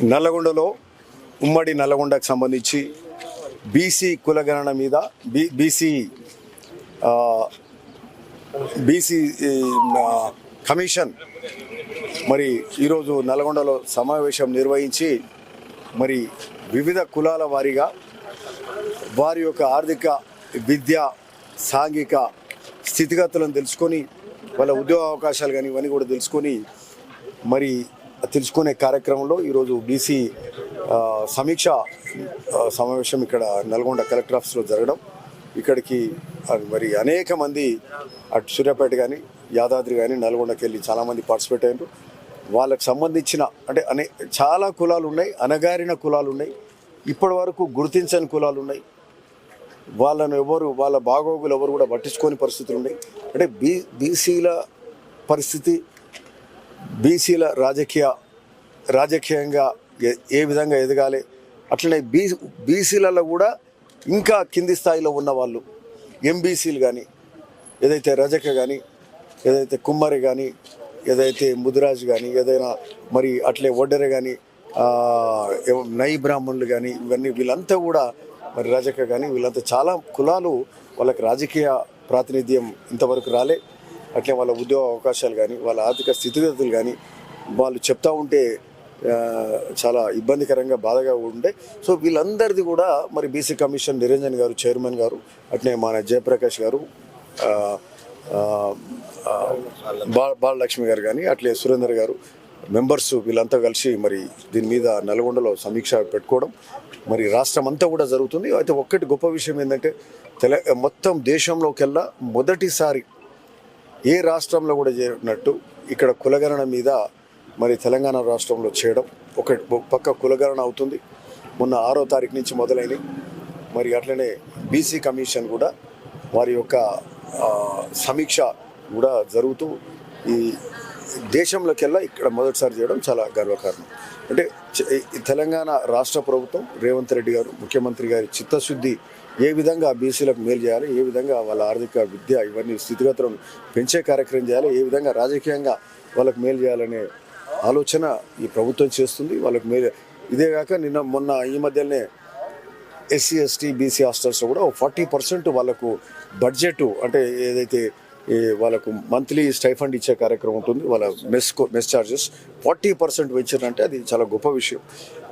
నల్లగొండలో ఉమ్మడి నల్లగొండకు సంబంధించి బీసీ కులగణన మీద బీసీ కమిషన్ మరి ఈరోజు నల్లగొండలో సమావేశం నిర్వహించి మరి వివిధ కులాల వారీగా వారి యొక్క ఆర్థిక విద్య సాంఘిక స్థితిగతులను తెలుసుకొని వాళ్ళ ఉద్యోగ అవకాశాలు కానీ ఇవన్నీ కూడా తెలుసుకొని తెలుసుకునే కార్యక్రమంలో ఈరోజు బీసీ సమీక్ష సమావేశం ఇక్కడ నల్గొండ కలెక్టర్ ఆఫీస్లో జరగడం, ఇక్కడికి మరి అనేక మంది అటు సూర్యాపేట కానీ యాదాద్రి కానీ నల్గొండకి వెళ్ళి చాలామంది పార్టిసిపేట్ అయ్యారు. వాళ్ళకి సంబంధించిన అంటే చాలా కులాలు ఉన్నాయి, అణగారిన కులాలు ఉన్నాయి, ఇప్పటి వరకు గుర్తించని కులాలు ఉన్నాయి. వాళ్ళ బాగోగులు ఎవరు కూడా పట్టించుకోని పరిస్థితులు ఉన్నాయి. అంటే బీసీల పరిస్థితి, బీసీల రాజకీయంగా ఏ విధంగా ఎదగాలి, అట్లనే బీసీలలో కూడా ఇంకా కింది స్థాయిలో ఉన్న వాళ్ళు ఎంబీసీలు కానీ, ఏదైతే రజక కానీ, ఏదైతే కుమ్మరి కానీ, ఏదైతే ముదిరాజు కానీ, ఏదైనా మరి అట్లే ఒడ్డెర కానీ, నై బ్రాహ్మణులు కానీ, ఇవన్నీ వీళ్ళంతా కూడా మరి రజక కానీ వీళ్ళంతా చాలా కులాలు వాళ్ళకి రాజకీయ ప్రాతినిధ్యం ఇంతవరకు రాలే. అట్లే వాళ్ళ ఉద్యోగ అవకాశాలు కానీ, వాళ్ళ ఆర్థిక స్థితిగతులు కానీ వాళ్ళు చెప్తా ఉంటే చాలా ఇబ్బందికరంగా బాధగా ఉండే. సో వీళ్ళందరిది కూడా మరి బీసీ కమిషన్ నిరంజన్ గారు చైర్మన్ గారు, అట్నే మన జయప్రకాష్ గారు, బాలలక్ష్మి గారు కానీ, అట్లే సురేందర్ గారు మెంబర్స్ వీళ్ళంతా కలిసి మరి దీని మీద నల్గొండలో సమీక్ష పెట్టుకోవడం మరి రాష్ట్రం అంతా కూడా జరుగుతుంది. అయితే ఒక్కటి గొప్ప విషయం ఏంటంటే మొత్తం దేశంలోకెల్లా మొదటిసారి ఏ రాష్ట్రంలో కూడా చేరినట్టు ఇక్కడ కులగణన మీద మరి తెలంగాణ రాష్ట్రంలో చేయడం. ఒక పక్క కులగణన అవుతుంది, మొన్న 6వ తారీఖు నుంచి మొదలైనవి. మరి అట్లనే బీసీ కమిషన్ కూడా వారి యొక్క సమీక్ష కూడా జరుగుతూ ఈ దేశంలోకెల్లా ఇక్కడ మొదటిసారి చేయడం చాలా గర్వకారణం. అంటే తెలంగాణ రాష్ట్ర ప్రభుత్వం రేవంత్ రెడ్డి గారు ముఖ్యమంత్రి గారి చిత్తశుద్ధి ఏ విధంగా బీసీలకు మేలు చేయాలి, ఏ విధంగా వాళ్ళ ఆర్థిక విద్య ఇవన్నీ స్థితిగతులను పెంచే కార్యక్రమం చేయాలి, ఏ విధంగా రాజకీయంగా వాళ్ళకు మేలు చేయాలనే ఆలోచన ఈ ప్రభుత్వం చేస్తుంది. వాళ్ళకు మేలు ఇదేగాక మొన్న ఈ మధ్యనే ఎస్సీ ఎస్టీ బీసీ హాస్టల్స్లో కూడా 40% వాళ్ళకు బడ్జెట్ అంటే ఏదైతే వాళ్ళకు మంత్లీ స్టైఫండ్ ఇచ్చే కార్యక్రమం ఉంటుంది. వాళ్ళ మెస్ ఛార్జెస్ 40% పెంచారంటే అది చాలా గొప్ప విషయం.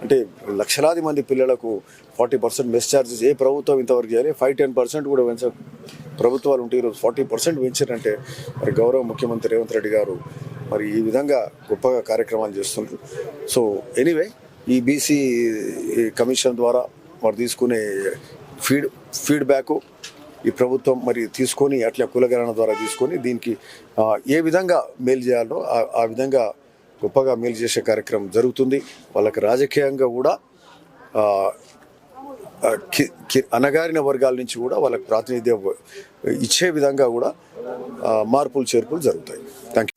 అంటే లక్షలాది మంది పిల్లలకు 40% మెస్ ఛార్జెస్ ఏ ప్రభుత్వం ఇంతవరకు చేయాలి. 5-10% కూడా పెంచ ప్రభుత్వాలు ఉంటే ఈరోజు 40% పెంచారంటే మరి గౌరవ ముఖ్యమంత్రి రేవంత్ రెడ్డి గారు మరి ఈ విధంగా గొప్పగా కార్యక్రమాలు చేస్తున్నారు. సో ఎనీవే ఈ బీసీ కమిషన్ ద్వారా మరి తీసుకునే ఫీడ్బ్యాక్ ఈ ప్రభుత్వం మరి తీసుకొని అట్లా కులగణన ద్వారా తీసుకొని దీనికి ఏ విధంగా మేలు చేయాలో ఆ విధంగా గొప్పగా మేలు చేసే కార్యక్రమం జరుగుతుంది. వాళ్ళకి రాజకీయంగా కూడా అణగారిన వర్గాల నుంచి కూడా వాళ్ళకి ప్రాతినిధ్యం ఇచ్చే విధంగా కూడా మార్పులు చేర్పులు జరుగుతాయి. Thank you.